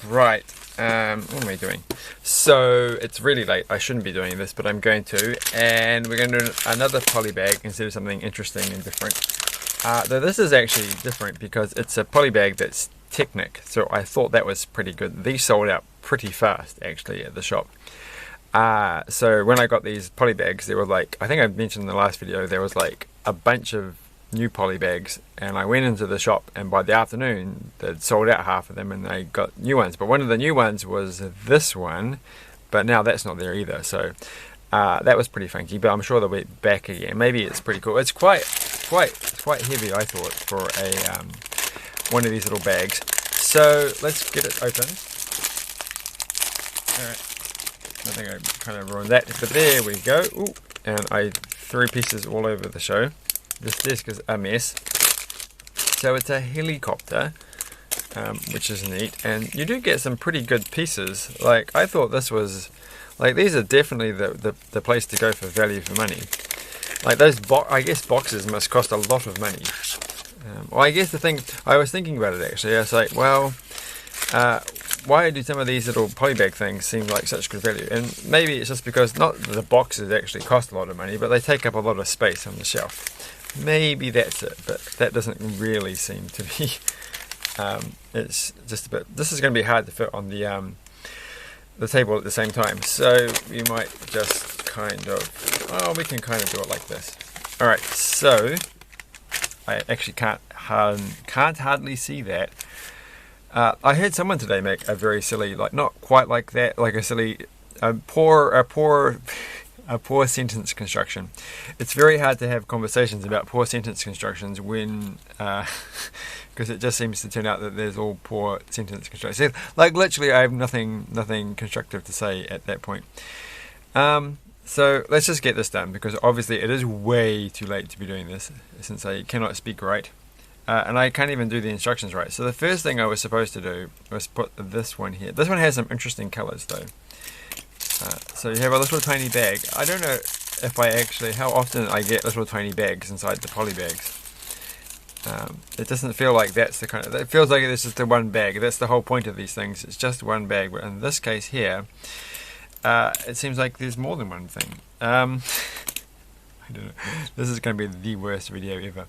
Right, what am I doing? So it's really late. I shouldn't be doing this, but I'm going to, and we're going to do another poly bag instead of something interesting and different. Though this is actually different because it's a poly bag that's Technic, so I thought that was pretty good. These sold out pretty fast actually at the shop. So when I got these poly bags, there were like, I think I mentioned in the last video, there was like a bunch of new poly bags, and I went into the shop, and by the afternoon they'd sold out half of them and they got new ones, but one of the new ones was this one, but now that's not there either. So that was pretty funky, but I'm sure they'll be back again. Maybe it's pretty cool. It's quite heavy, I thought, for a one of these little bags. So let's get it open. Alright, I think I kind of ruined that, but there we go. Ooh, and I threw pieces all over the show. This desk is a mess. So it's a helicopter, which is neat, and you do get some pretty good pieces. Like, I thought this was, like, these are definitely the place to go for value for money. Like those, I guess boxes must cost a lot of money. Well, I guess the thing, I was thinking about it actually, I was like, well, why do some of these little polybag things seem like such good value? And maybe it's just because not the boxes actually cost a lot of money, but they take up a lot of space on the shelf. Maybe that's it, but that doesn't really seem to be. It's just a bit. This is going to be hard to fit on the table at the same time, so we might just kind of. Oh, we can kind of do it like this. All right, so I actually can't hardly see that. I heard someone today make a very silly, like not quite like that, like a silly, a poor sentence construction. It's very hard to have conversations about poor sentence constructions when, because it just seems to turn out that there's all poor sentence constructions. Like literally, I have nothing constructive to say at that point. So let's just get this done, because obviously it is way too late to be doing this since I cannot speak right. And I can't even do the instructions right. So the first thing I was supposed to do was put this one here. This one has some interesting colors though. So you have a little tiny bag. I don't know if I actually, how often I get little tiny bags inside the poly bags. It doesn't feel like that's the kind of, it feels like this is the one bag. That's the whole point of these things. It's just one bag. But in this case here, it seems like there's more than one thing. I don't know. This is going to be the worst video ever.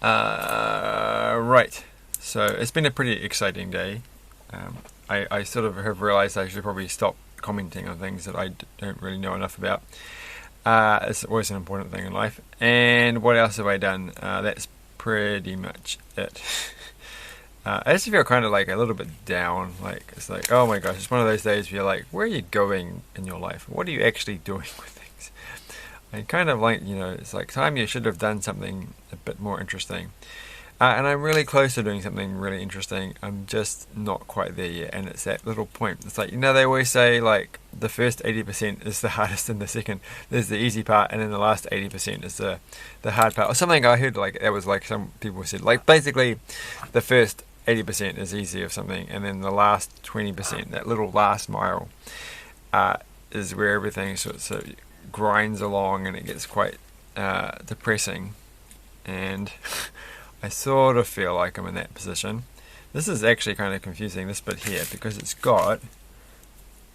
Right. So it's been a pretty exciting day. I sort of have realised I should probably stop commenting on things that I don't really know enough about. It's always an important thing in life. And what else have I done? That's pretty much it. I just feel kind of like a little bit down. Like, it's like, oh my gosh, it's one of those days where you're like, where are you going in your life? What are you actually doing with things? I kind of like, you know, it's like time you should have done something a bit more interesting. And I'm really close to doing something really interesting. I'm just not quite there yet, and it's that little point. It's like, you know, they always say like the first 80% is the hardest, and the second there's the easy part, and then the last 80% is the hard part, or something. I heard like that was like some people said like basically the first 80% is easy of something, and then the last 20%, that little last mile, is where everything sort of grinds along, and it gets quite depressing. And I sort of feel like I'm in that position. This is actually kind of confusing, this bit here, because it's got,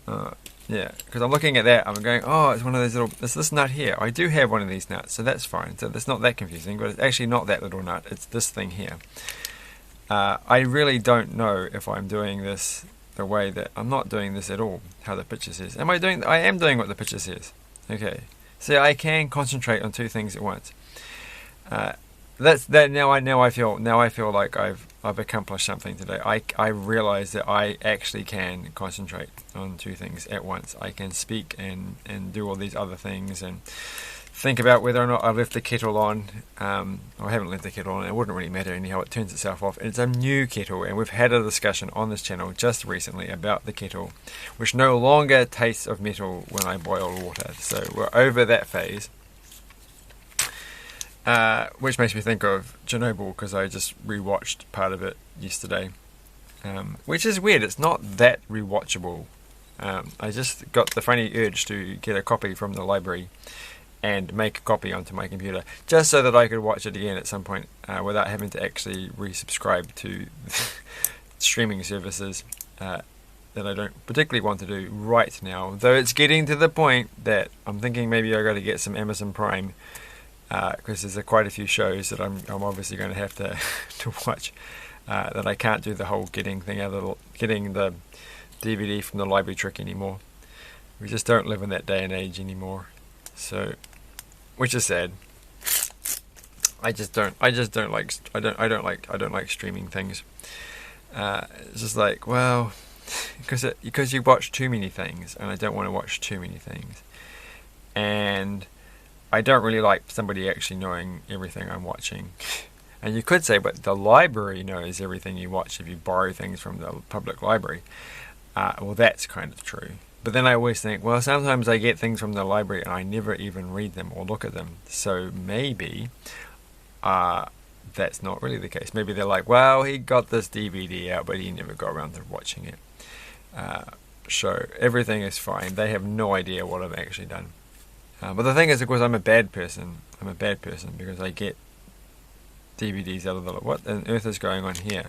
yeah, because I'm looking at that, I'm going, oh, it's one of those little, it's this nut here. I do have one of these nuts, so that's fine. So that's not that confusing, but it's actually not that little nut, it's this thing here. I really don't know if I'm doing this the way that, I'm not doing this at all, how the picture says. I am doing what the picture says. Okay, so I can concentrate on two things at once. That's that. Now I feel like I've accomplished something today. I realize that I actually can concentrate on two things at once. I can speak and do all these other things and think about whether or not I left the kettle on. I haven't left the kettle on. It wouldn't really matter anyhow. It turns itself off. It's a new kettle, and we've had a discussion on this channel just recently about the kettle, which no longer tastes of metal when I boil water. So we're over that phase. Which makes me think of Chernobyl, because I just rewatched part of it yesterday, which is weird. It's not that rewatchable. I just got the funny urge to get a copy from the library and make a copy onto my computer, just so that I could watch it again at some point without having to actually resubscribe to streaming services that I don't particularly want to do right now. Though it's getting to the point that I'm thinking maybe I got to get some Amazon Prime, because there's quite a few shows that I'm obviously going to have to to watch, that I can't do the whole getting the DVD from the library trick anymore. We just don't live in that day and age anymore. So, which is sad. I don't like streaming things. It's just like, well, because you watch too many things, and I don't want to watch too many things, and I don't really like somebody actually knowing everything I'm watching. And you could say, but the library knows everything you watch if you borrow things from the public library. Well, that's kind of true. But then I always think, well, sometimes I get things from the library and I never even read them or look at them. So maybe that's not really the case. Maybe they're like, well, he got this DVD out, but he never got around to watching it. So everything is fine. They have no idea what I've actually done. But the thing is, of course, I'm a bad person. I'm a bad person because I get DVDs out of the... What on earth is going on here?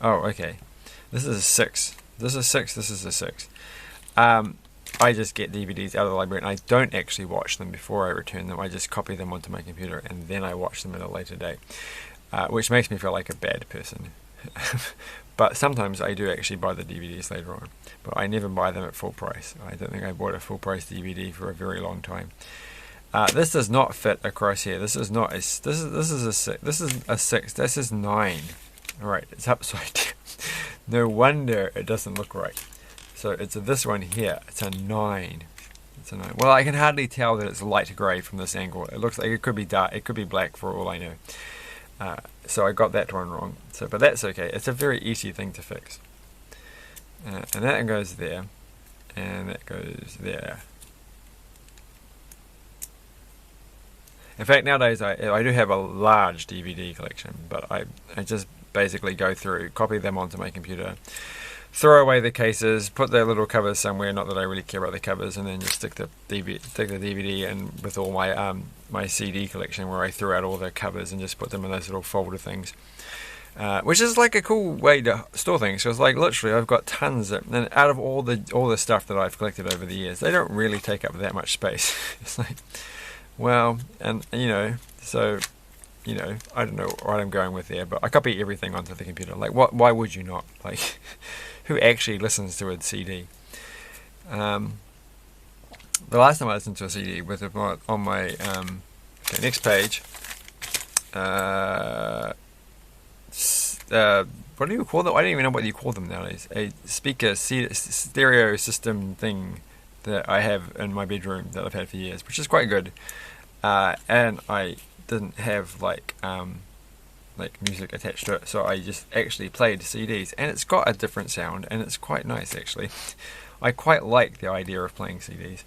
Oh, okay. This is a 6. This is a 6. This is a 6. I just get DVDs out of the library and I don't actually watch them before I return them. I just copy them onto my computer and then I watch them at a later date, which makes me feel like a bad person. But sometimes I do actually buy the DVDs later on, but I never buy them at full price. I don't think I bought a full price DVD for a very long time. This does not fit across here. This is not a, this is a 6. This is a 6. This is 9. All right, it's upside down. No wonder it doesn't look right. So it's this one here. It's a 9. It's a 9. Well, I can hardly tell that it's light grey from this angle. It looks like it could be dark. It could be black for all I know. So I got that one wrong. So, but that's okay. It's a very easy thing to fix. And that goes there, and that goes there. In fact, nowadays I do have a large DVD collection, but I just basically go through, copy them onto my computer, throw away the cases, put their little covers somewhere, not that I really care about the covers, and then just stick the DVD in with all my my CD collection, where I threw out all the covers and just put them in those little folder things, which is like a cool way to store things. So it's like literally I've got tons and out of all the stuff that I've collected over the years, they don't really take up that much space. It's like, well, and so I don't know what I'm going with there, but I copy everything onto the computer. Like, why would you not? Like, who actually listens to a CD? The last time I listened to a CD was on my okay, next page. What do you call them? I don't even know what you call them nowadays. A speaker stereo system thing that I have in my bedroom that I've had for years, which is quite good. And I didn't have like music attached to it, so I just actually played CDs, and it's got a different sound, and it's quite nice actually. I quite like the idea of playing CDs,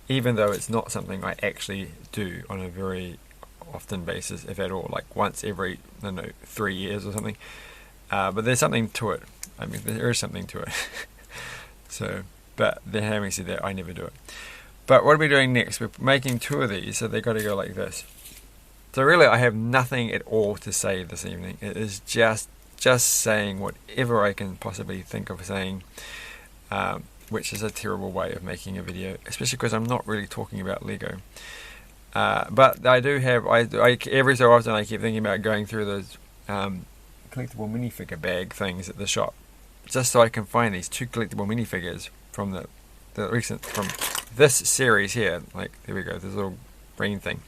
even though it's not something I actually do on a very often basis, if at all, like once every 3 years or something. But there's something to it. I mean, there is something to it. So, but then having said that, I never do it. But what are we doing next? We're making 2 of these, so they've got to go like this. So really, I have nothing at all to say this evening. It is just saying whatever I can possibly think of saying, which is a terrible way of making a video, especially because I'm not really talking about Lego. But I do have, I every so often I keep thinking about going through those collectible minifigure bag things at the shop, just so I can find these 2 collectible minifigures from from this series here. Like, there we go, this little green thing.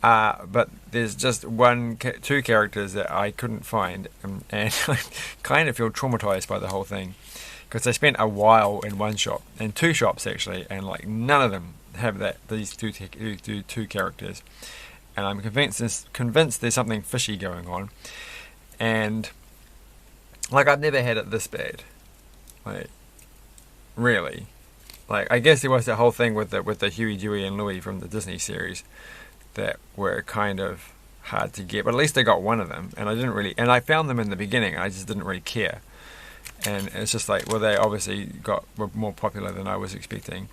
But there's just 2 characters that I couldn't find, and I kind of feel traumatized by the whole thing, because I spent a while in one shop, and 2 shops actually, and like none of them have these two characters, and I'm convinced there's something fishy going on, and like I've never had it this bad, like really. Like, I guess there was that whole thing with the Huey, Dewey and Louie from the Disney series that were kind of hard to get, but at least I got one of them, and I found them in the beginning, I just didn't really care, and it's just like, well, they obviously were more popular than I was expecting.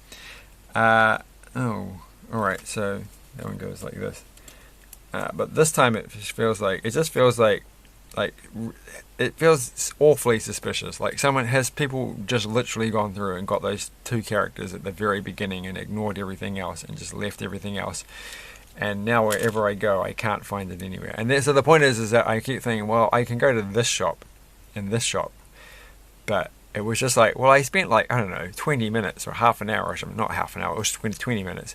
Alright, so that one goes like this, but this time it just feels like like, it feels awfully suspicious. Like people just literally gone through and got those two characters at the very beginning and ignored everything else and just left everything else. And now wherever I go, I can't find it anywhere. And so the point is that I keep thinking, well, I can go to this shop and this shop. But it was just like, well, I spent like, I don't know, 20 minutes or half an hour or something. Not half an hour, it was 20 minutes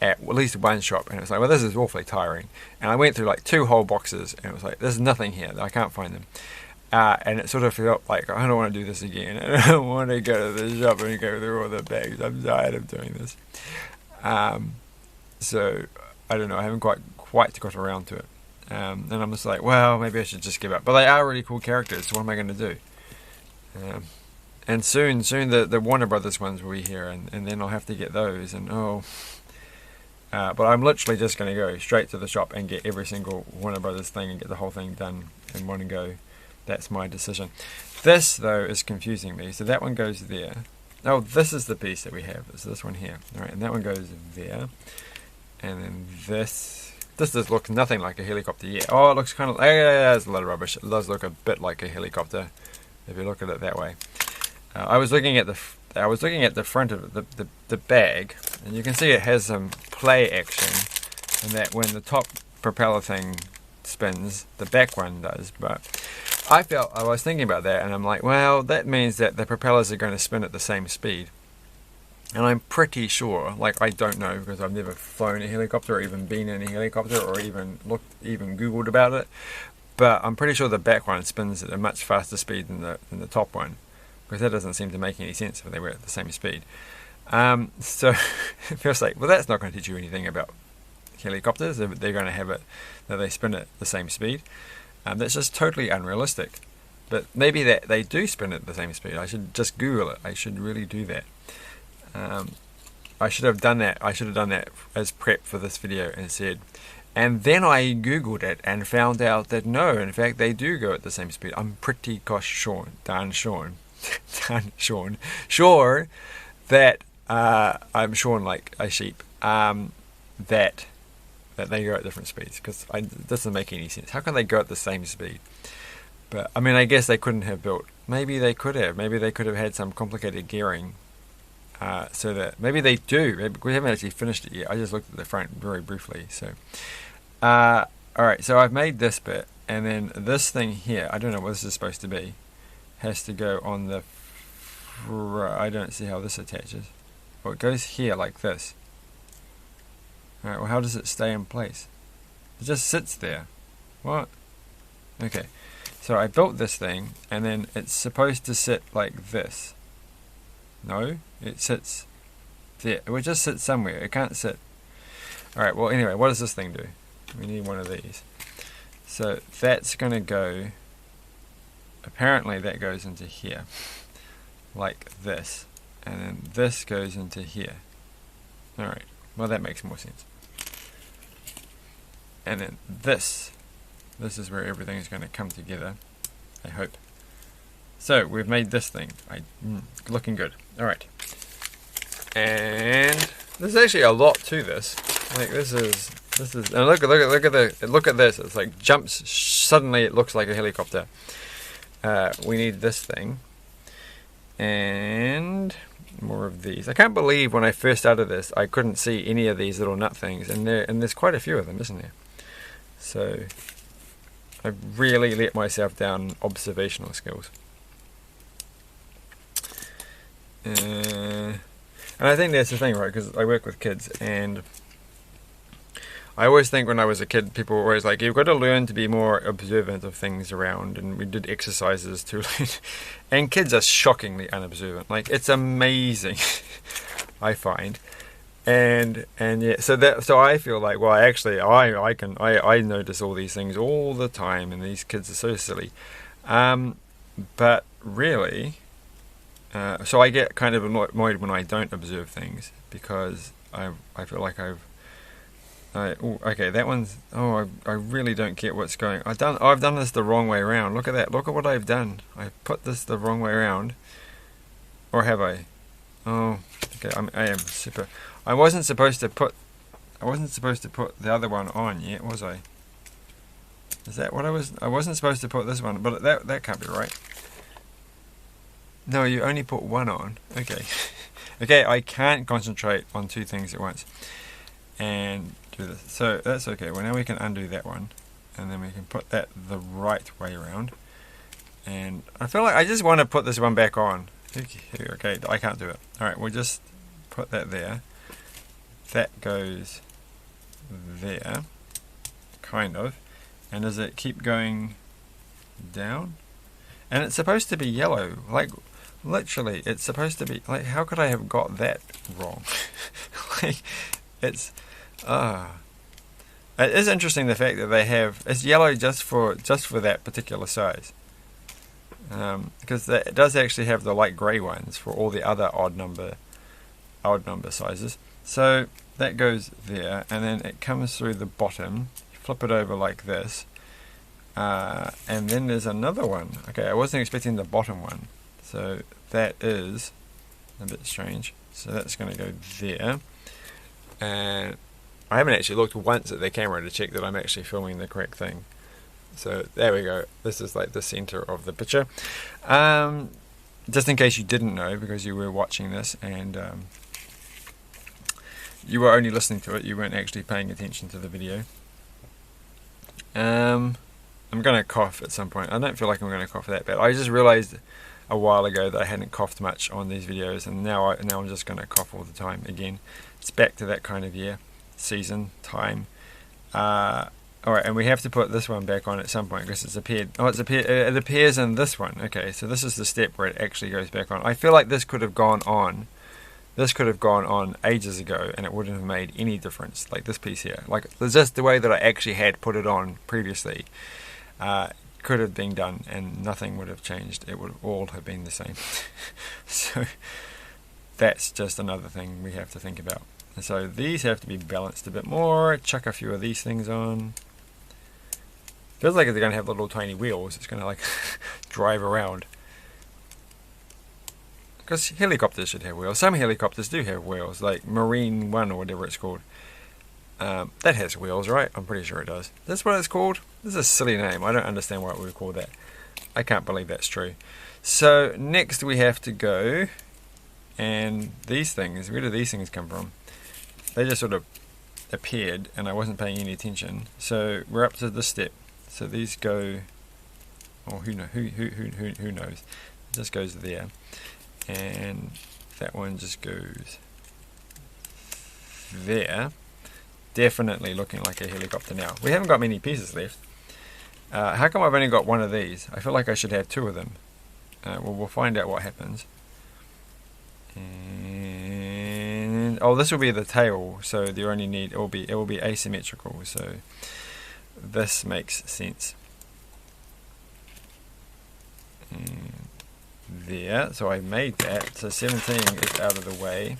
at least one shop. And it was like, well, this is awfully tiring. And I went through like 2 whole boxes and it was like, there's nothing here. I can't find them. And it sort of felt like, I don't want to do this again. I don't want to go to the shop and go through all the bags. I'm tired of doing this. So, I don't know. I haven't quite got around to it. And I'm just like, well, maybe I should just give up. But they are really cool characters. So what am I going to do? And soon the Warner Brothers ones will be here. And then I'll have to get those. And but I'm literally just going to go straight to the shop and get every single Warner Brothers thing and get the whole thing done in one go. That's my decision. This, though, is confusing me. So that one goes there. Oh, this is the piece that we have. It's this one here. All right, and that one goes there. And then this does look nothing like a helicopter yet. Oh, it looks kind of... Yeah, there's a lot of rubbish. It does look a bit like a helicopter if you look at it that way. I was looking at the front of the bag, and you can see it has some play action, and that when the top propeller thing spins, the back one does. But I was thinking about that, and I'm like, well, that means that the propellers are going to spin at the same speed. And I'm pretty sure, like, I don't know because I've never flown a helicopter or even been in a helicopter or even Googled about it, but I'm pretty sure the back one spins at a much faster speed than the top one, because that doesn't seem to make any sense if they were at the same speed. So it feels like, well, that's not going to teach you anything about helicopters. They're going to have it that they spin at the same speed. That's just totally unrealistic. But maybe that they do spin at the same speed. I should just Google it. I should really do that. I should have done that. I should have done that as prep for this video and said, and then I Googled it and found out that no, in fact, they do go at the same speed. I'm pretty sure that I'm shorn like a sheep. That they go at different speeds, because it doesn't make any sense. How can they go at the same speed? But I mean, I guess they couldn't have built. Maybe they could have. Maybe they could have had some complicated gearing. So that maybe they do. Maybe we haven't actually finished it yet. I just looked at the front very briefly. So, all right. So I've made this bit, and then this thing here. I don't know what this is supposed to be. Has to go on the. I don't see how this attaches. Well, it goes here like this. All right. Well, how does it stay in place? It just sits there. What? Okay. So I built this thing, and then it's supposed to sit like this. No, it sits there. It would just sit somewhere. It can't sit. Alright, well, anyway, what does this thing do? We need one of these. So that's going to go... Apparently that goes into here. Like this. And then this goes into here. Alright, well, that makes more sense. And then this. This is where everything is going to come together. I hope. So we've made this thing. Looking good. All right. And there's actually a lot to this. Like this is. And look at this. It's like jumps. Suddenly it looks like a helicopter. We need this thing. And more of these. I can't believe when I first started this, I couldn't see any of these little nut things, and there's quite a few of them, isn't there? So I really let myself down observational skills. And I think that's the thing, right? Because I work with kids, and I always think when I was a kid, people were always like, you've got to learn to be more observant of things around, and we did exercises to learn. And kids are shockingly unobservant. Like, it's amazing, I find. And yeah, so I feel like, well, actually, I notice all these things all the time, and these kids are so silly. But really, so I get kind of annoyed when I don't observe things, because I feel like okay, that one's. I really don't get what's going. I've done this the wrong way around. Look at that. Look at what I've done. I put this the wrong way around, or have I? Oh, okay. I am super. I wasn't supposed to put the other one on yet, was I? Is that what I wasn't supposed to put this one, but that can't be right. No, you only put one on. Okay. Okay, I can't concentrate on two things at once and do this. So that's okay. Well, now we can undo that one, and then we can put that the right way around. And I feel like I just want to put this one back on. Okay, I can't do it. Alright, we'll just put that there. That goes there, kind of. And does it keep going down? And it's supposed to be yellow. Like, literally, it's supposed to be... Like, how could I have got that wrong? Like, it's... It is interesting the fact that they have... It's yellow just for that particular size. Because it does actually have the light grey ones for all the other odd number sizes. So that goes there, and then it comes through the bottom. You flip it over like this, and then there's another one. Okay, I wasn't expecting the bottom one, so that is a bit strange. So that's going to go there, and I haven't actually looked once at the camera to check that I'm actually filming the correct thing. So there we go. This is like the center of the picture. Just in case you didn't know, because you were watching this and you were only listening to it, you weren't actually paying attention to the video. I'm going to cough at some point. I don't feel like I'm going to cough that bad. I just realized a while ago that I hadn't coughed much on these videos, and now I'm just going to cough all the time again. It's back to that kind of year, season, time. Alright, and we have to put this one back on at some point because it's appeared. Oh, it appears in this one. Okay, so this is the step where it actually goes back on. I feel like this could have gone on. This could have gone on ages ago, and it wouldn't have made any difference. Like this piece here, like just the way that I actually had put it on previously, could have been done, and nothing would have changed. It would all have been the same. So that's just another thing we have to think about. And so these have to be balanced a bit more. Chuck a few of these things on. Feels like they're going to have little tiny wheels. It's going to like drive around. Because helicopters should have wheels. Some helicopters do have wheels, like Marine 1 or whatever it's called. That has wheels, right? I'm pretty sure it does. That's what it's called? This is a silly name. I don't understand why it would call that. I can't believe that's true. So next we have to go, and these things, where do these things come from? They just sort of appeared and I wasn't paying any attention. So we're up to this step. So these go, oh, who knows? It just goes there, and that one just goes there. Definitely looking like a helicopter now. We haven't got many pieces left. How come I've only got one of these? I feel like I should have two of them. Well, we'll find out what happens. And oh, this will be the tail. So you only need it will be asymmetrical. So this makes sense. And there, so I made that. So 17 is out of the way,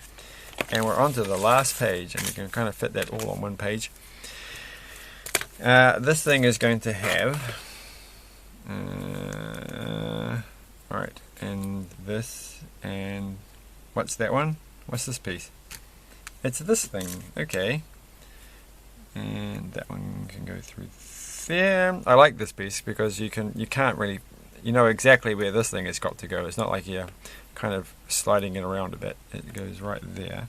and we're on to the last page, and we can kind of fit that all on one page. This thing is going to have alright, and this, and what's that one? What's this piece? It's this thing. Okay. And that one can go through there. I like this piece because you can't really, you know exactly where this thing has got to go. It's not like you're kind of sliding it around a bit. It goes right there.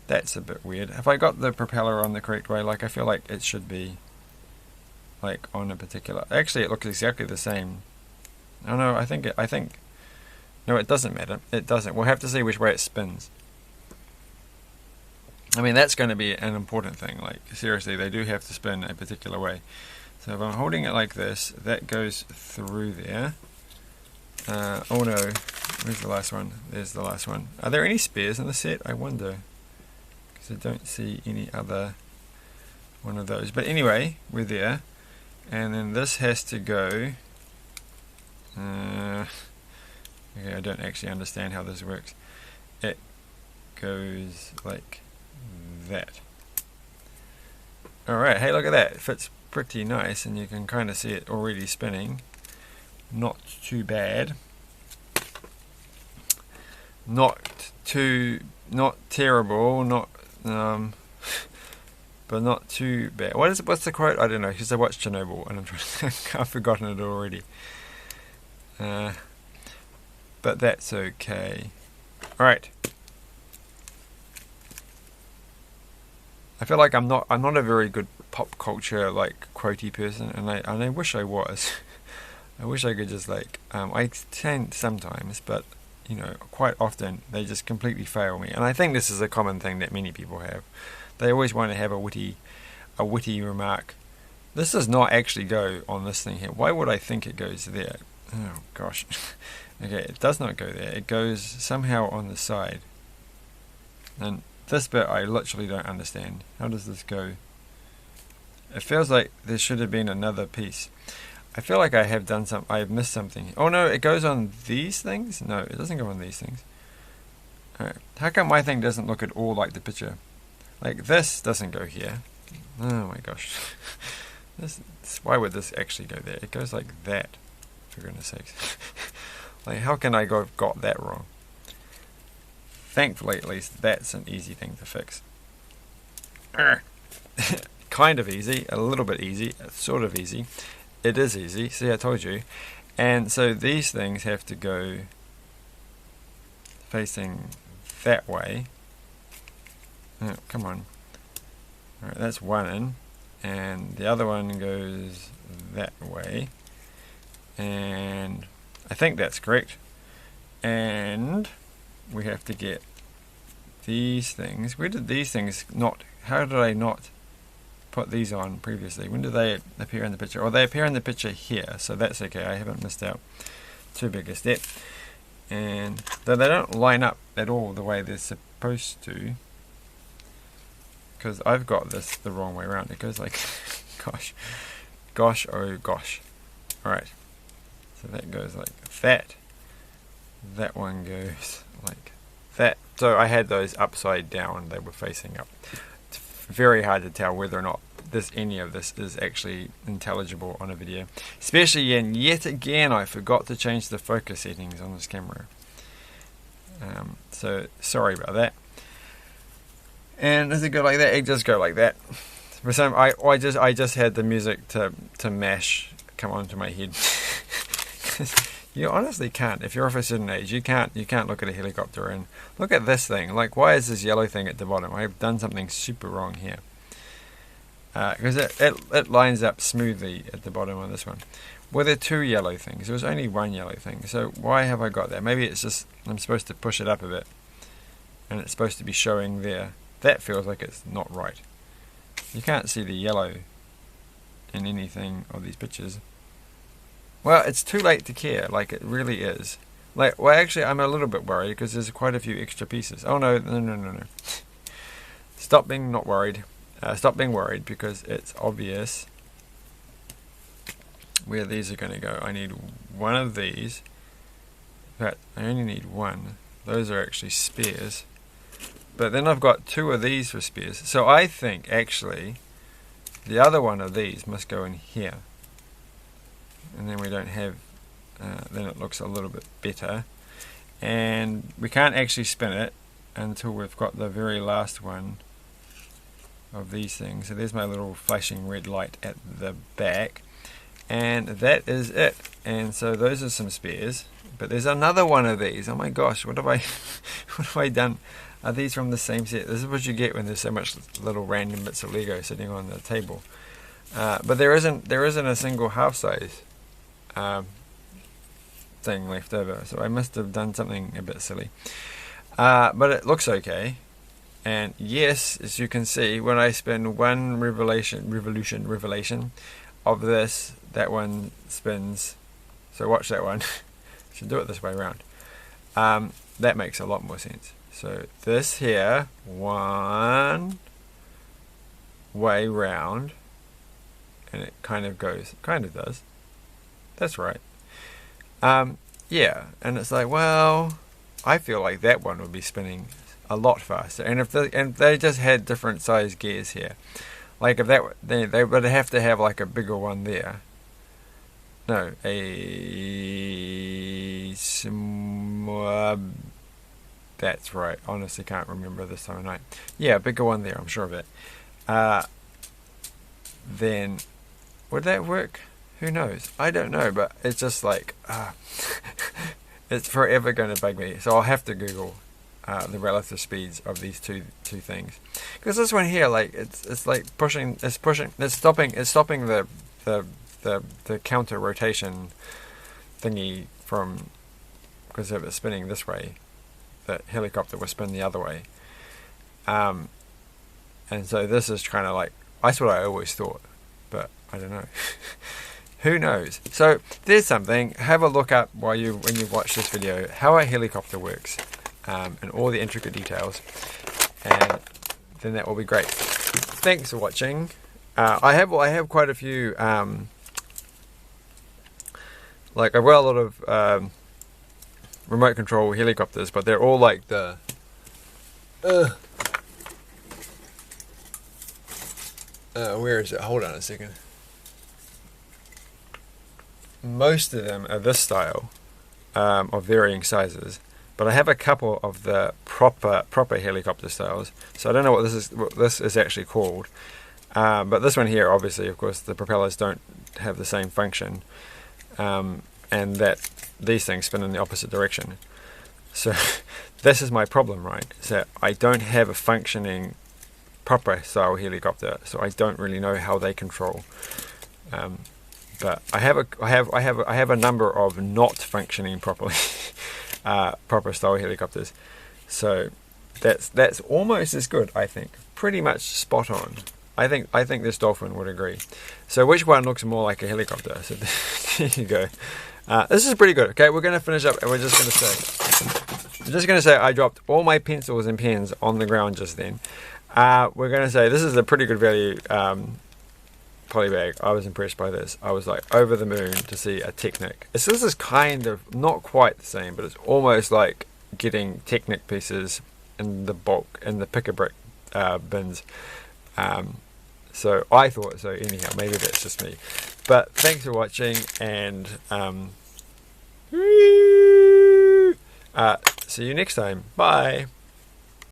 That's a bit weird. Have I got the propeller on the correct way? Like I feel like it should be like on a particular. Actually, it looks exactly the same. Oh no, I think no, it doesn't matter. It doesn't. We'll have to see which way it spins. I mean, that's going to be an important thing. Like, seriously, they do have to spin a particular way. So if I'm holding it like this, that goes through there. Oh no, where's the last one? There's the last one. Are there any spares in the set? I wonder. Because I don't see any other one of those. But anyway, we're there. And then this has to go... okay, I don't actually understand how this works. It goes like that. Alright, hey, look at that. It fits pretty nice, and you can kind of see it already spinning. Not too bad. Not terrible, not but not too bad. What's the quote? I don't know, because I watched Chernobyl and I've forgotten it already. But that's okay. All right. I feel like I'm not a very good pop culture like quotey person, and I wish I was. I wish I could just like I tend sometimes, but you know, quite often they just completely fail me. And I think this is a common thing that many people have. They always want to have a witty remark. This does not actually go on this thing here. Why would I think it goes there? Oh gosh. Okay, it does not go there. It goes somehow on the side. And this bit I literally don't understand. How does this go? It feels like there should have been another piece. I feel like I have missed something. Oh no, it goes on these things? No, it doesn't go on these things. Alright. How come my thing doesn't look at all like the picture? Like this doesn't go here. Oh my gosh. Why would this actually go there? It goes like that, for goodness sakes. Like how can I got that wrong? Thankfully, at least, that's an easy thing to fix. Kind of easy, a little bit easy, sort of easy. It is easy, see I told you. And so these things have to go facing that way. Oh, come on. Alright, that's one in. And the other one goes that way. And I think that's correct. And we have to get these things. Where did these things not... How did I not put these on previously? When do they appear in the picture? Oh, they appear in the picture here, so that's okay. I haven't missed out too big a step. And though they don't line up at all the way they're supposed to, because I've got this the wrong way around. It goes like, gosh, oh gosh. Alright, so that goes like that. That one goes like that. So I had those upside down, they were facing up. It's very hard to tell whether or not any of this is actually intelligible on a video. Especially, and yet again I forgot to change the focus settings on this camera. So sorry about that. And does it go like that? It does go like that. For some, I just had the music to mash come onto my head. You honestly can't. If you're of a certain age, you can't look at a helicopter and look at this thing. Like, why is this yellow thing at the bottom? I've done something super wrong here. Because it lines up smoothly at the bottom on this one. Well, there are two yellow things. There was only one yellow thing. So why have I got that? Maybe it's just I'm supposed to push it up a bit, and it's supposed to be showing there. That feels like it's not right. You can't see the yellow in anything of these pictures. Well, it's too late to care, like it really is. Like, well, actually, I'm a little bit worried because there's quite a few extra pieces. Oh, no. Stop being not worried. Stop being worried because it's obvious where these are going to go. I need one of these. But I only need one. Those are actually spares. But then I've got two of these for spares. So I think, actually, the other one of these must go in here. And then we don't have, then it looks a little bit better. And we can't actually spin it until we've got the very last one of these things. So there's my little flashing red light at the back. And that is it. And so those are some spares. But there's another one of these. Oh my gosh, what have I done? Are these from the same set? This is what you get when there's so much little random bits of Lego sitting on the table. But there isn't a single half size thing left over, so I must have done something a bit silly. But it looks okay. And yes, as you can see, when I spin one revolution of this, that one spins. So watch that one. Should do it this way around. That makes a lot more sense. So this here, one way round, and it kind of does. That's right. Yeah, and it's like, well, I feel like that one would be spinning a lot faster. And if they just had different size gears here, like if they would have to have like a bigger one there. No, a small. That's right. Honestly, can't remember this time of night. Yeah, a bigger one there. I'm sure of it. then would that work? Who knows? I don't know, but it's just like it's forever going to bug me. So I'll have to Google the relative speeds of these two things, because this one here, like it's like it's stopping the counter rotation thingy from, because if it's spinning this way, the helicopter will spin the other way. And so this is kind of like, that's what I always thought, but I don't know. Who knows? So there's something. Have a look up when you watch this video how a helicopter works, and all the intricate details, and then that will be great. Thanks for watching. I have quite a few. Like I've got a lot of remote control helicopters, but they're all like the. Where is it? Hold on a second. Most of them are this style, of varying sizes, but I have a couple of the proper helicopter styles. So I don't know what this is actually called, but this one here, obviously, of course, the propellers don't have the same function, and that these things spin in the opposite direction. So this is my problem, right? Is that I don't have a functioning proper style helicopter, so I don't really know how they control. But I have a number of not functioning properly proper style helicopters, so that's almost as good, I think. Pretty much spot on. I think this dolphin would agree. So which one looks more like a helicopter? So there you go. This is pretty good. Okay, we're going to finish up, and we're just going to say I dropped all my pencils and pens on the ground just then. We're going to say this is a pretty good value polybag. I was impressed by this. I was like over the moon to see a Technic. This is kind of not quite the same, but it's almost like getting Technic pieces in the bulk, in the pick-a-brick bins. So I thought so. Anyhow, maybe that's just me. But thanks for watching, and see you next time. Bye.